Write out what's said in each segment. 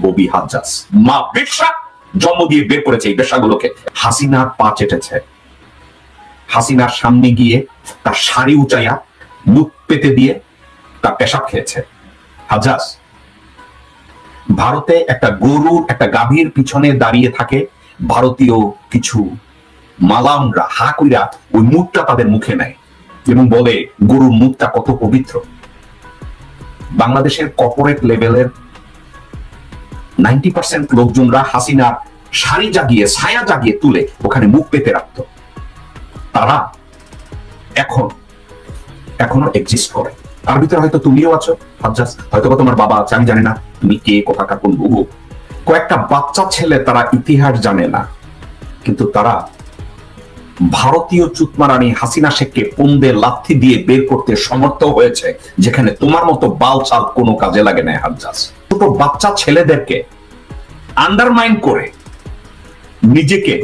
ববি হাজ্জাজ মা বেশ্যা জন্ম দিয়ে বের করেছে এই বেশ্যাগুলোকে। হাসিনার পা চেটেছে, হাসিনার সামনে গিয়ে তার শাড়ি উঁচাইয়া মুখ পেতে দিয়ে তার পেশাব খেয়েছে হাজ্জাজ। ভারতে একটা গরুর একটা গাভীর পিছনে দাঁড়িয়ে থাকে ভারতীয় কিছু মালামরা, হা কইরা ওই মুখটা তাদের মুখে নেয় এবং বলে গরুর মুখটা কত পবিত্র। বাংলাদেশের কর্পোরেট লেভেলের 90% লোকজনরা হাসিনার শাড়ি জাগিয়ে ছায়া জাগিয়ে তুলে ওখানে মুখ পেতে রাখত। তারা এখনো এক্সিস্ট করে। তার ভিতরে হয়তো তুমিও আছো হাজ্জাজ, হয়তো তোমার বাবা আছে, আমি জানি না তুমি কে, কোথাকার কোন বুবু। কয়েকটা বাচ্চা ছেলে, তারা ইতিহাস জানে না, কিন্তু তারা ভারতীয় চুতমারানি হাসিনা শেখকে পন্দে লাথি দিয়ে বের করতে সমর্থ হয়েছে, যেখানে তোমার মতো বালচাল কোনো কাজে লাগে না হাজ্জাজ। ছোট বাচ্চা ছেলেদেরকে আন্ডারমাইন করে নিজেকে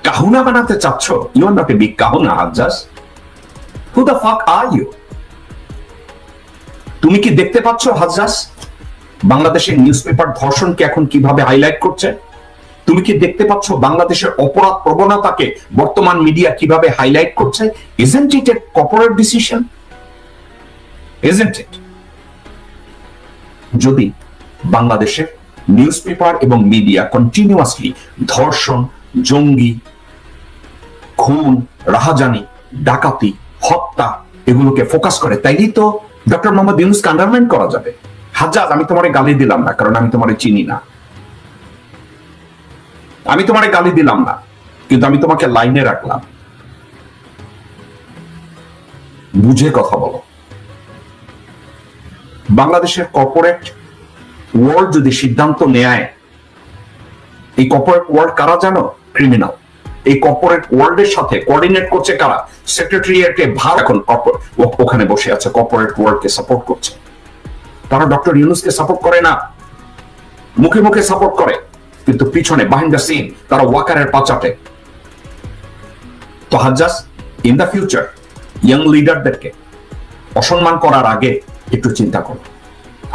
কাহুনা বানাতে চাচ্ছ। You are not a big kahuna Hajjaj. Who the fuck are you? তুমি কি দেখতে পাচ্ছ হাজ্জাজ বাংলাদেশের নিউজ পেপার ধর্ষণকে এখন কিভাবে হাইলাইট করছে? তুমি কি দেখতে পাচ্ছ বাংলাদেশের অপরাধ প্রবণতাকে বর্তমান মিডিয়া কিভাবে হাইলাইট করছে? Isn't it A corporate decision? Isn't it? যদি বাংলাদেশের নিউজ পেপার এবং মিডিয়া কন্টিনিউয়াসলি ধর্ষণ, জঙ্গি, খুন, রাহাজানি, ডাকাতি, হত্যা এগুলোকে ফোকাস করে, তাইলেই তো ডক্টর মোহাম্মদ ইউনূসকে আন্ডারমাইন করা যাবে। হাজ্জাজ, আমি তোমারে গালি দিলাম না, কারণ আমি তোমারে চিনি না। আমি তোমারে গালি দিলাম না, কিন্তু আমি তোমাকে লাইনে রাখলাম। বুঝে কথা বলো। বাংলাদেশের কর্পোরেট ওয়ার্ল্ড যদি সিদ্ধান্ত নেয়, এই কর্পোরেট ওয়ার্ল্ড কারা জানো? ক্রিমিনাল। এই কর্পোরেট ওয়ার্ল্ডের সাথে কোঅর্ডিনেট করছে কারা? সেক্রেটারিয়েটে ভার এখন ওখানে বসে আছে, কর্পোরেট ওয়ার্ল্ডকে সাপোর্ট করছে। তারা ডক্টর ইউনূসকে সাপোর্ট করে না, মুখে মুখে সাপোর্ট করে, কিন্তু পিছনে বিহাইন্ড দ্য সিন তারা ওয়াকারের পাচাটে। তো Hajjaj, in the future young লিডারদেরকে অসম্মান করার আগে একটু চিন্তা করো।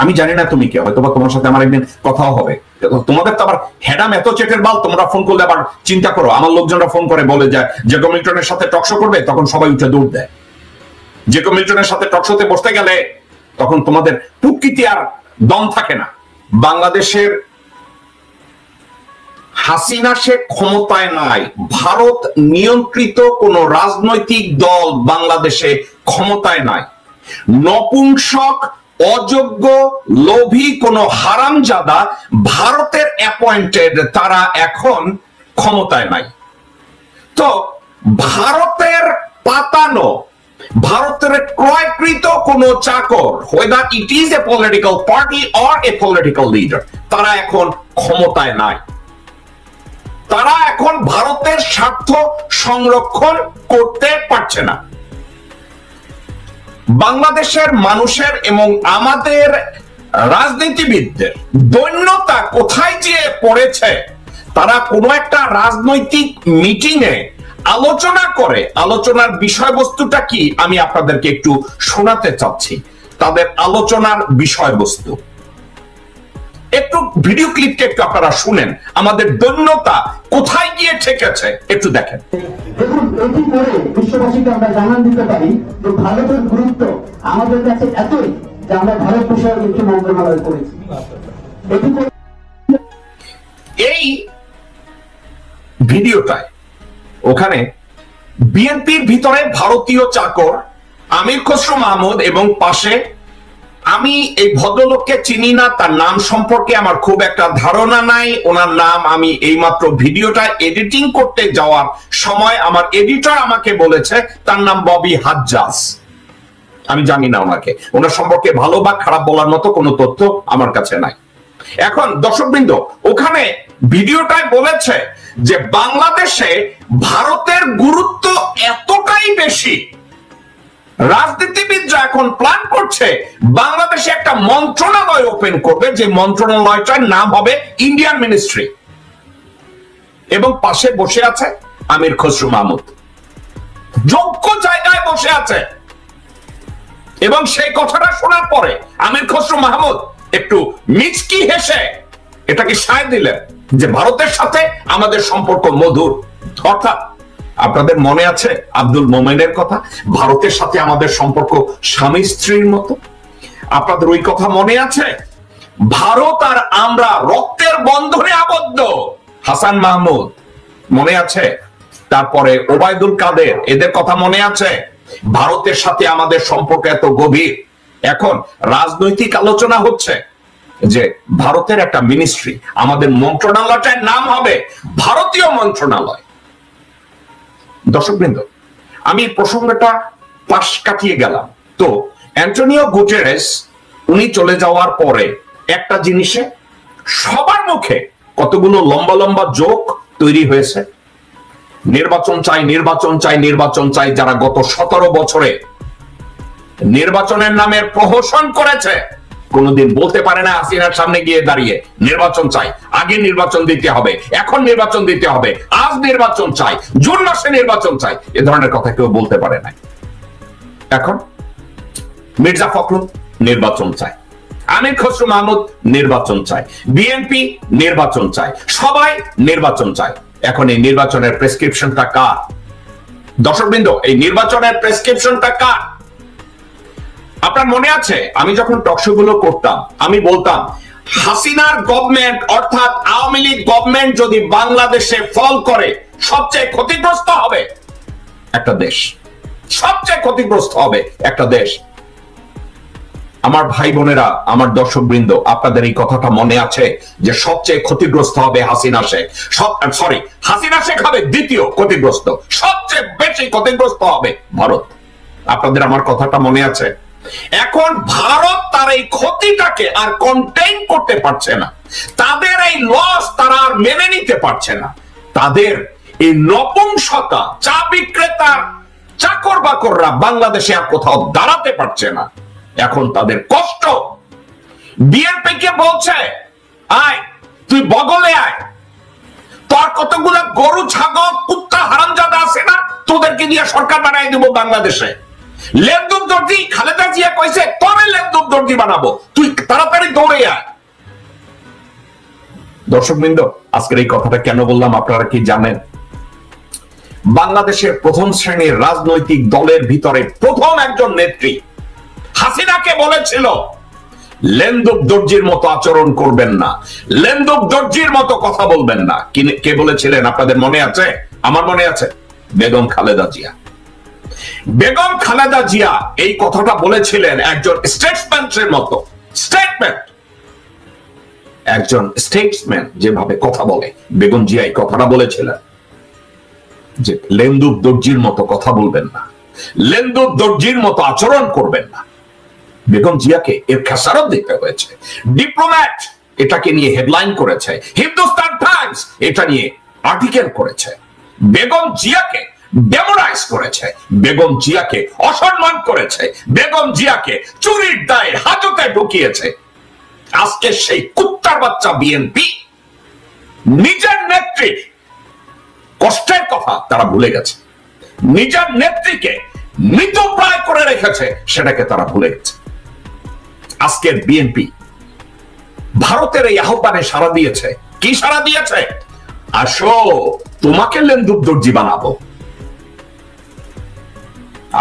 আমি জানি না তুমি কে, হয়তো বা তোমার সাথে আমার একদিন কথাও হবে। তোমাদের তো আবার হেডাম এত চেটের বাল, তোমরা ফোন করলে আবার চিন্তা করো। আমার লোকজনরা ফোন করে বলে যায় যে মিল্টনের সাথে টকশো করবে, তখন সবাই উঠে দৌড় দেয়। যে মিল্টনের সাথে টকশোতে বসতে গেলে তখন তোমাদের প্রকৃতি আর দম থাকে না। বাংলাদেশের হাসিনা শেখ ক্ষমতায় নাই, ভারত নিয়ন্ত্রিত কোন রাজনৈতিক দল বাংলাদেশে ক্ষমতায় নাই। নপুংসক, অযোগ্য, লোভী কোন হারামজাদা ভারতের অ্যাপয়েন্টেড, তারা এখন ক্ষমতায় নাই। তো ভারতের পাতানো, ভারতের ক্রয়কৃত কোন চাকর, whether it is a political party or a political leader, তারা এখন ক্ষমতায় নাই। তারা এখন ভারতের স্বার্থ সংরক্ষণ করতে পারছে না। বাংলাদেশের মানুষের এবং আমাদের রাজনীতিবিদদের দৈন্যতা কোথায় যেয়ে পড়েছে? তারা কোনো একটা রাজনৈতিক মিটিং এ আলোচনা করে, আলোচনার বিষয়বস্তুটা কি আমি আপনাদেরকে একটু শোনাতে চাচ্ছি। তাদের আলোচনার বিষয়বস্তু একটু ভিডিও ক্লিপটা একটু আপনারা শুনেন, আমাদের দৈন্যতা কোথায় গিয়ে ঠেকেছে একটু দেখেন। দেখুন, এটি করে বিশ্ববাসীকে আমরা জানান দিতে পারি যে ভারতের গুরুত্ব আমাদের কাছে এতই যে আমরা ভারত বিষয়ক একটি মন্ত্রণালয় করেছি। এই ভিডিওটায় ওখানে বিএনপির ভিতরে ভারতীয় চাকর আমির খসরু মাহমুদ এবং পাশে, আমি এই ভদ্রলোককে চিনি না, তার নাম সম্পর্কে আমার খুব একটা ধারণা নাই। ওনার নাম আমি এইমাত্র ভিডিওটা এডিটিং করতে যাওয়ার সময় আমার এডিটর আমাকে বলেছে তার নাম ববি হাজ্জাজ। আমি জানি না ওনাকে, ওনার সম্পর্কে ভালো বা খারাপ বলার মতো কোনো তথ্য আমার কাছে নাই। এখন দর্শকবৃন্দ, ওখানে ভিডিওটায় বলেছে যে বাংলাদেশে ভারতের গুরুত্ব এতটাই বেশি, রাজনীতিবিদরা এখন প্ল্যান করছে বাংলাদেশে একটা মন্ত্রণালয় ওপেন করবে, যে মন্ত্রণালয়টার নাম হবে ইন্ডিয়ান মিনিস্ট্রি, এবং পাশে বসে আছে আমির খসরু মাহমুদ, যোগ্য জায়গায় বসে আছে। এবং সেই কথাটা শোনার পরে আমির খসরু মাহমুদ একটু মিচকি হেসে এটাকে সায় দিলেন যে ভারতের সাথে আমাদের সম্পর্ক মধুর। অর্থাৎ আপনাদের মনে আছে আব্দুল মোমেনের কথা, ভারতের সাথে আমাদের সম্পর্ক স্বামী স্ত্রীর মতো। আপনাদের ওই কথা মনে আছে? ভারত আর আমরা রক্তের বন্ধনে আবদ্ধ। হাসান মাহমুদ মনে আছে? তারপরে ওবায়দুল কাদের, এদের কথা মনে আছে? ভারতের সাথে আমাদের সম্পর্ক এত গভীর। এখন রাজনৈতিক আলোচনা হচ্ছে যে ভারতের একটা মিনিস্ট্রি, আমাদের মন্ত্রণালয়টার নাম হবে ভারতীয় মন্ত্রণালয়। দর্শকবৃন্দ, আমি প্রসঙ্গটা পাশ কাটিয়ে গেলাম। তো অ্যান্টোনিও গুটেরেস উনি চলে যাওয়ার পরে একটা জিনিসে সবার মুখে কতগুলো লম্বা লম্বা জোক তৈরি হয়েছে। নির্বাচন চাই, নির্বাচন চাই, নির্বাচন চাই। যারা গত 17 বছরে নির্বাচনের নামের প্রহসন করেছে, কোনদিন বলতে পারে না হাসিনার সামনে গিয়ে দাঁড়িয়ে নির্বাচন চাই, আগে নির্বাচন দিতে হবে, এখন নির্বাচন দিতে হবে, আজ নির্বাচন চাই, জুন মাসে নির্বাচন চাই, এ ধরনের কথা কেউ বলতে পারে না। এখন মির্জা ফখরুল নির্বাচন চায়, আমির খসরু মাহমুদ নির্বাচন চায়, বিএনপি নির্বাচন চায়, সবাই নির্বাচন চায়। এখন এই নির্বাচনের প্রেসক্রিপশনটা কার? দর্শকবৃন্দ, এই নির্বাচনের প্রেসক্রিপশনটা কার? আপনার মনে আছে আমি যখন টকশো গুলো করতাম, আমি বলতাম হাসিনার গভর্নমেন্ট অর্থাৎ আওয়ামী লীগ গভর্নমেন্ট যদি বাংলাদেশে ফল করে সবচেয়ে ক্ষতিগ্রস্ত হবে একটা দেশ, সবচেয়ে ক্ষতিগ্রস্ত হবে একটা দেশ। আমার ভাই বোনেরা, আমার দর্শকবৃন্দ, আপনাদের এই কথাটা মনে আছে যে সবচেয়ে ক্ষতিগ্রস্ত হবে হাসিনা শেখ? সরি, হাসিনা শেখ হবে দ্বিতীয় ক্ষতিগ্রস্ত, সবচেয়ে বেশি ক্ষতিগ্রস্ত হবে ভারত। আপনাদের আমার কথাটা মনে আছে? এখন ভারত তার এই ক্ষতিটাকে আর কন্টেইন করতে পারছে না, তাদের এই লস তারা আর মেনে নিতে পারছে না, তাদের এই নপুংসতা, চা বিক্রেতার চাকর বাকররা বাংলাদেশে আর কোথাও দাঁড়াতে পারছে না। এখন তাদের কষ্ট। বিএনপি কে বলছে আয় তুই বগলে আয়, তোর কতগুলা গরু ছাগল কুত্তা হারামজাদা আছে না, তোদেরকে দিয়ে সরকার বানাই দেবো বাংলাদেশে। লেনদুব দর্জি খালেদা জিয়া কইছে তোরে লেনদুব দর্জি বানাবো, তুই তাড়াতাড়ি দৌড়ে আয়। দর্শকবৃন্দ, আজকের এই কথাটা কেন বললাম আপনারা কি জানেন? বাংলাদেশের প্রথম শ্রেণীর রাজনৈতিক দলের ভিতরে প্রথম একজন নেত্রী হাসিনাকে বলেছিল লেনদুব দর্জির মতো আচরণ করবেন না, লেনদুব দর্জির মতো কথা বলবেন না। কে বলেছিলেন আপনাদের মনে আছে? আমার মনে আছে, বেগম খালেদা জিয়া। বেগম খালেদা জিয়া এই কথাটা বলেছিলেন একজন স্টেটসম্যানের মতো। স্টেটমেন্ট, একজন স্টেটসম্যান যেভাবে কথা বলে, বেগম জিয়া এই কথাটা বলেছিলেন যে লেনদুব দর্জির মতো কথা বলবেন না, লেনদুব দর্জির মতো আচরণ করবেন না। বেগম জিয়াকে এর খেসারত দিতে হয়েছে। ডিপ্লোম্যাট এটাকে নিয়ে হেডলাইন করেছে, হিন্দুস্তান টাইমস এটা নিয়ে আর্টিকেল করেছে। বেগম জিয়াকে ডেমোরাইজ করেছে, বেগম জিয়াকে অসম্মান করেছে, বেগম জিয়াকে চুরির দায়ে হাজতে ঢুকিয়েছে। আজকে সেই কুত্তার বাচ্চা বিএনপি নিজের নেত্রীর কষ্টের কথা তারা ভুলে গেছে, নিজের নেত্রীকে মৃতপ্রায় করে রেখেছে, সেটাকে তারা ভুলে গেছে। আজকের বিএনপি ভারতের এই আহ্বানে সাড়া দিয়েছে। কি সাড়া দিয়েছে? আসো তোমাকে লেনদুব দর্জি বানাবো।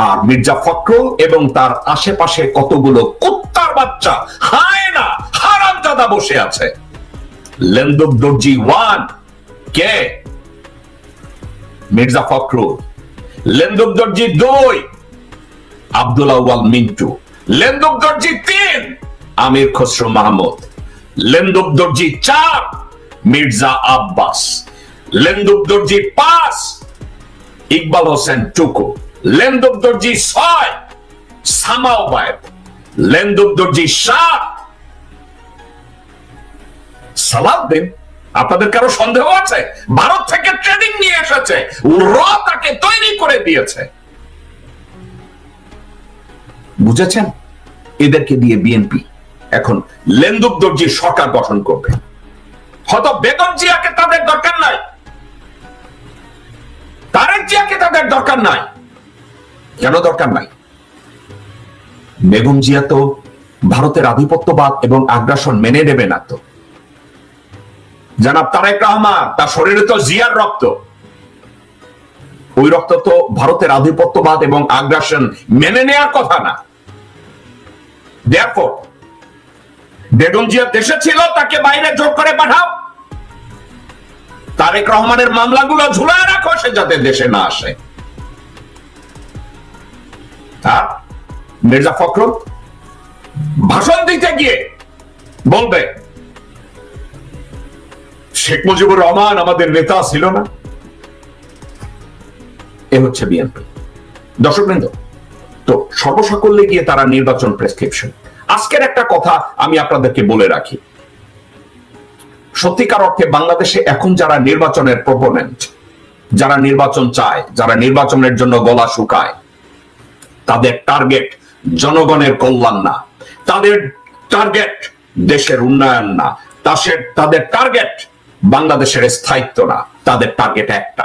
আর মির্জা ফখরুল এবং তার আশেপাশে কতগুলো কুত্তার বাচ্চা হায়না হারামজাদা বসে আছে। লেনদুব দর্জি 1 কে? মির্জা ফখরুল। লেনদুব দর্জি 2 আব্দুল আউয়াল মিন্টু। লেনদুব দর্জি 3 আমির খসরু মাহমুদ। লেনদুব দর্জি 4 মির্জা আব্বাস। লেনদুব দর্জি 5 ইকবাল হোসেন টুকু। লেনদুব দর্জি 6 সামা ওবায়েদ। লেনদুব দর্জি 7 সালাউদ্দিন। আপনাদের কারো সন্দেহ আছে? ভারত থেকে ট্রেনিং নিয়ে এসেছে, তাকে তৈরি করে দিয়েছে। বুঝেছেন? এদেরকে দিয়ে বিএনপি এখন লেনদুব দর্জি সরকার গঠন করবে। হয়তো বেগম জিয়াকে তাদের দরকার নাই, তারেক জিয়াকে তাদের দরকার নাই। কেন দরকার নাই? বেগম জিয়া তো ভারতের আধিপত্যবাদ এবং আগ্রাসন মেনে নেবে না তো? জনাব তারেক রহমান, তার শরীরে তো জিয়ার রক্ত, ওই রক্ত তো ভারতের আধিপত্যবাদ এবং আগ্রাসন মেনে নেওয়ার কথা না। Therefore, বেগম জিয়া দেশে ছিল, তাকে বাইরে জোর করে পাঠাও। তারেক রহমানের মামলাগুলো ঝুলায় রাখো, সে যাতে দেশে না আসে। মির্জা ফখরুল ভাষণ দিতে গিয়ে বলবে শেখ মুজিবুর রহমান আমাদের নেতা ছিল না। এ হচ্ছে বিএনপি। দর্শকবৃন্দ, তো সর্বসাকল্যে গিয়ে তারা নির্বাচন প্রেসক্রিপশন। আজকের একটা কথা আমি আপনাদেরকে বলে রাখি, সত্যিকার অর্থে বাংলাদেশে এখন যারা নির্বাচনের প্রপোনেন্ট, যারা নির্বাচন চায়, যারা নির্বাচনের জন্য গলা শুকায়, তাদের টার্গেট জনগণের কল্যাণ না, তাদের টার্গেট দেশের উন্নয়ন না, তাদের টার্গেট বাংলাদেশের স্থায়িত্ব না, তাদের টার্গেট একটা,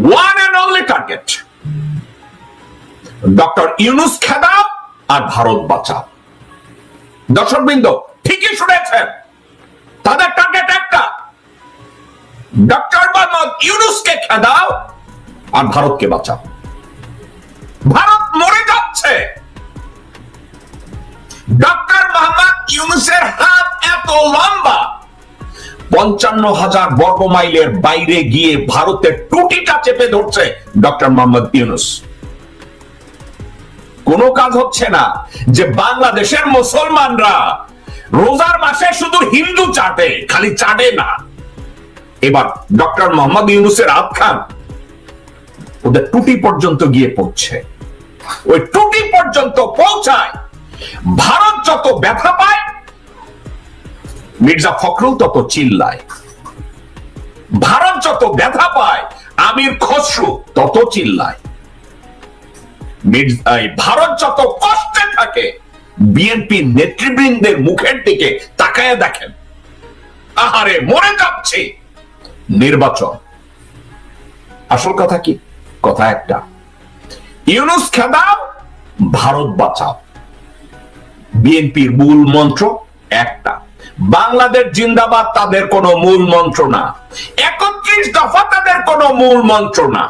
one and only target, doctor Yunus খেদাও আর ভারত বাঁচাও। দর্শকবৃন্দ, ঠিকই শুনেছেন, তাদের টার্গেট একটা, ডক্টর মোহাম্মদ ইউনূসকে খেদাও আর ভারতকে বাঁচাও। ভারত মরে যাচ্ছে। ডক্টর মোহাম্মদ ইউনূসের হাত এত লম্বা, 55,000 বর্গ মাইলের বাইরে গিয়ে ভারতের টুটিটা চেপে ধরছে ডক্টর মোহাম্মদ ইউনূস। কোনো কাজ হচ্ছে না যে বাংলাদেশের মুসলমানরা রোজার মাসে শুধু হিন্দু চাটে, খালি চাটে না, এবার ডক্টর মোহাম্মদ ইউনূসের হাত খান ওদের টুটি পর্যন্ত গিয়ে পৌঁছে। ওই টুটি পর্যন্ত পৌঁছায় ভারত যত ব্যথা পায়, মির্জা ফখরুল তত চিল্লায়। ভারত যত ব্যথা পায়, আমির খসরু তত চিল্লায়। ভারত যত কষ্টে থাকে, বিএনপি নেতৃবৃন্দের মুখের দিকে তাকায় দেখেন, আহারে মরে যাচ্ছে। নির্বাচন, আসল কথা কি? কথা একটা, ইউনূস খেদাও, ভারত বাঁচাও। বিএনপির মূল মন্ত্র একটা, বাংলাদেশ জিন্দাবাদ তাদের কোনো মূল মন্ত্র না, 31 দফা তাদের কোনো মূল মন্ত্র না,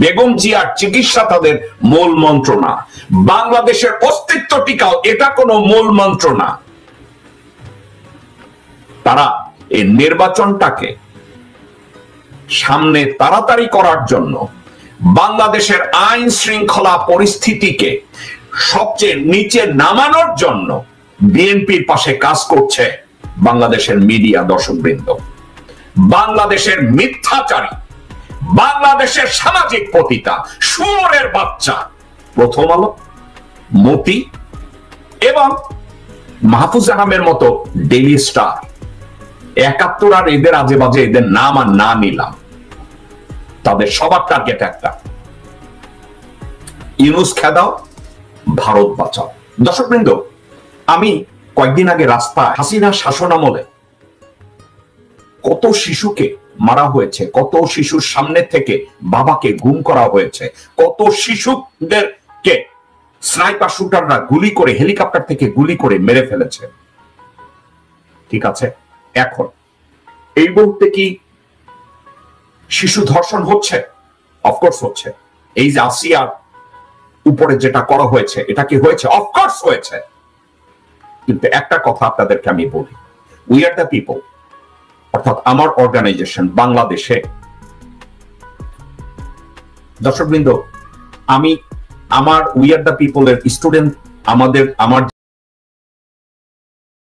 বেগম জিয়ার চিকিৎসা তাদের মূল মন্ত্র না, বাংলাদেশের অস্তিত্ব টিকাও এটা কোনো মূল মন্ত্র না। তারা এই নির্বাচনটাকে সামনে তাড়াতাড়ি করার জন্য, বাংলাদেশের আইন শৃঙ্খলা পরিস্থিতিকে সবচেয়ে নিচে নামানোর জন্য বিএনপির পাশে কাজ করছে বাংলাদেশের মিডিয়া। দর্শকবৃন্দ, বাংলাদেশের মিথ্যাচারী, বাংলাদেশের সামাজিক পতিতা, শুয়োরের বাচ্চা প্রথম আলো, মতি এবং মাহফুজ আহমের মতো ডেইলি স্টার, 71 আর এদের আজে বাজে এদের নাম আর না নিলাম, তাদের সবার টার্গেট একটা, ইউনূস খেদাও, ভারত বাঁচাও। দর্শকবৃন্দ, আমি কয়েকদিন আগে রাস্তায় হাসিনা শাসন আমলে কত শিশুকে মারা হয়েছে, কত শিশুর সামনে থেকে বাবাকে গুম করা হয়েছে, কত শিশুদেরকে স্নাইপার শুটাররা গুলি করে, হেলিকপ্টার থেকে গুলি করে মেরে ফেলেছে। ঠিক আছে, এখন এই মুহূর্তে কি শিশু ধর্ষণ হচ্ছে? অফকোর্স হচ্ছে। এই যে আসিয়ার উপরে যেটা করা হয়েছে, এটা কি হয়েছে? অফকোর্স হয়েছে। কিন্তু একটা কথা আপনাদেরকে আমি বলি, উই আর দ্য পিপল, অর্থাৎ আমার অর্গানাইজেশন বাংলাদেশে, দর্শকবৃন্দ, আমি আমার উই আর দ্য পিপলের স্টুডেন্ট, আমার